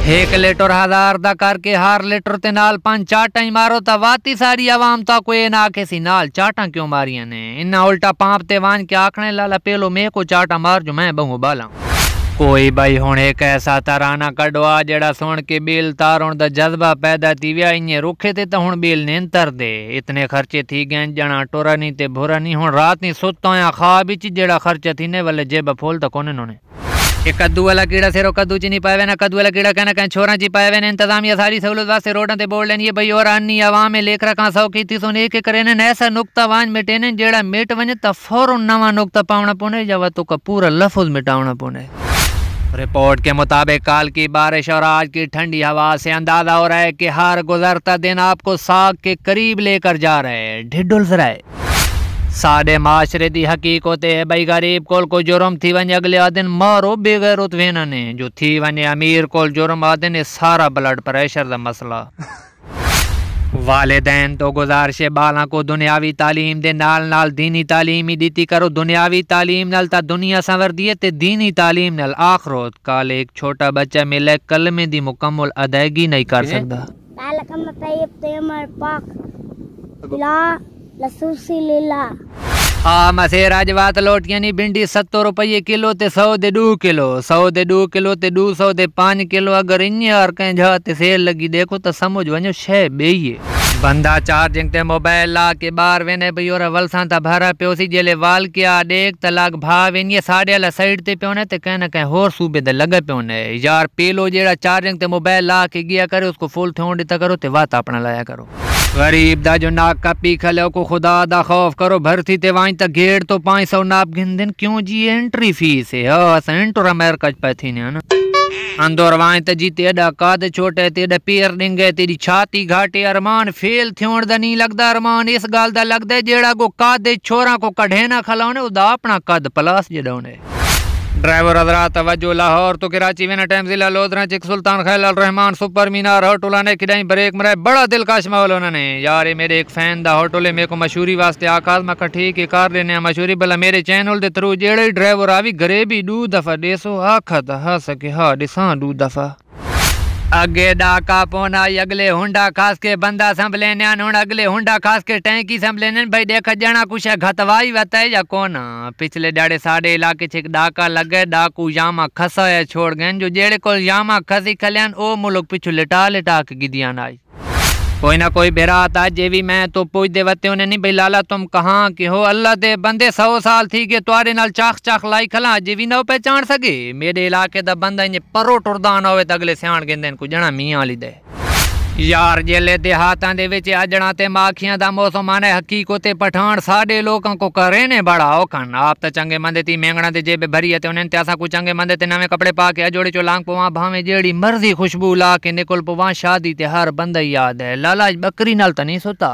1 litre 1000 ਦਾ ਕਰਕੇ ਹਰ litre ਤੇ ਨਾਲ 5 ਚਾਟਾਂ ਹੀ ਮਾਰੋ ਤਾਂ ਵਾਤੀ ਸਾਰੀ ਆਵਾਮ ਤਾਂ ਕੋਈ ਨਾ ਆਖੇ ਸੀ ਨਾਲ ਚਾਟਾਂ क्यों ਮਾਰੀਆਂ ਨੇ ਇੰਨਾ ਉਲਟਾ ਪਾਪ ਤੇ ਵਾਂਝ ਕੇ ਆਖਣੇ ਲਾਲਾ ਪਹਿਲੋ ਮੈਂ ਕੋ ਚਾਟਾ ਮਾਰ ਜੋ ਮੈਂ ਬਹੁ ਬਾਲਾ कोई भाई हुण एक ऐसा तराना कढो आ जेड़ा सुन के बिल तारण दा जज्बा पैदा थी विया इं रुखे ते तो हुण बिल नहीं तर दे इतने खर्चे थी गए जना टोरा नहीं ते भोरा नहीं हुण रात नहीं सुता या ख्वाब विच जेड़ा खर्चा थी ने वाले जेब फूल तो कोने नोने ये कद्दू वाला कीड़ा सिरो कद्दू च नहीं पावे ना कद्दू वाला कीड़ा कहना कहीं छोरा ची पावे ने इंतजामिया सारी सहूलत वास्ते रोडां ते बोल लेनी भाई और आनी आवाम लेकर का सौ की थी सुन एक करे ने ऐसा नुक्ता वांझ मिटे ने जेड़ा मिट वने तो फौरन नवा नुक्ता पावना पौने या तो का पूरा लफ्ज मिटावना पौने। रिपोर्ट के मुताबिक कल की बारिश और आज की ठंडी हवा से अंदाजा हो रहा है कि हर गुजरता दिन आपको साग के करीब लेकर जा रहे हैं ढिडुल रहे साडे माशरे दी हकीकत है भाई गरीब कोल को जुर्म थी वने अगले दिन मारो बेगैर वेना ने जो थी वने अमीर कोल जुर्म आदे ने सारा ब्लड प्रेशर दा मसला वालिदैन तो गुजारिश बाला को दुनियावी तालीम दे नाल नाल दीनी तालीम ही दीती करो दुनियावी तालीम नाल ता दुनिया संवरदी है ते दीनी तालीम नाल आखिरत कल एक छोटा बच्चा मिले कलमे दी मुकम्मल अदायगी नहीं कर सकता हाँ मसेर आज बात लोटियां नी भिंडी 70 रुपये किलो ते 100 दे 2 किलो 100 दे 2 किलो ते 200 दे 5 किलो अगर इन और कहीं जा ते सेल लगी देखो तो समझ वनो शे बेई बंदा चार्जिंग ते मोबाइल ला के बाहर वेने भई और वलसा ता भरा प्योसी जेले वाल किया देख तलाक भाव इन साडे वाला साइड ते प्योने ते कहना कहीं होर सूबे दे लगे प्योने यार पेलो जेड़ा चार्जिंग ते मोबाइल ला के गया करे उसको फुल थोड़ देता करो ते बात अपना लाया करो गरीब दा जो नाक का पी खलो को खुदा दा खौफ करो भर्ती ते वाई तक गेड़ तो 500 नाप गिन दिन क्यों जी एंट्री फीस है एंटर अमेरिका पैथी ने ना अंदर वाई त जी तेडा काद छोटे तेडा पैर डिंगे तेरी छाती घाटे अरमान फेल थ्योण दा नहीं लगदा अरमान इस गाल दा लगदा जेड़ा को काद छोरा को कढ़े ना खलाने उदा अपना कद प्लस जड़ाउने ड्राइवर हजरात तवज्जो लाहौर तो कराची वेना टाइम जिला लोधरा चिक सुल्तान खैल अल रहमान सुपर मीनार होटल ने खिदाई ब्रेक मरे बड़ा दिलकश माहौल उन्होंने यार ये मेरे एक फैन दा होटल मेरे को मशहूरी वास्ते आकाश में ठीक है कार लेने मशहूरी भला मेरे चैनल दे थ्रू जेड़े ड्राइवर आवी घरे भी 2 दफा देसो आखत हा सके हा दिसा 2 दफा अगे डाका पोना अगले हुंडा खास के बंदा संभले हुण अगले हुंडा खास के टैंकी संभले भाई देख जना कुछ घतवाई वत है या कौन पिछले डाड़े साडे इलाके च डाका लगे डाकू यामा खसा छोड़ गए जो जेड़े को यामा खसी खलियान ओ मुल्क पिछू लिटा लिटा के गिदियान आई कोई ना कोई बेरात आज जे भी मैं तो पूछ दे वते उन्हें नहीं भाई लाला तुम कहाँ के हो अल्लाह दे बंदे 100 साल थी के तुम्हारे नाल चाख चाख लाई खला जे भी ना पहचान सके मेरे इलाके दा बंदा इने परो टुरदान होवे त अगले सियाण गेंदे को जना मियां वाली दे यार जेले देहातां दे विच अजणा ते माखियां दा मौसम आने हकीकत पठान साडे लोकां को करे ने बड़ा औखन आप त चंगे मंदे ती मेंगणा दे जेब भरी ते उन्हें ते असा को चंगे मंदे ते नवे कपड़े पा के जोड़े चो लांग पवा भावे जेड़ी मर्जी खुशबू ला के निकल पवा शादी ते हर बंदा याद है लाला बकरी नाल त नहीं सोता।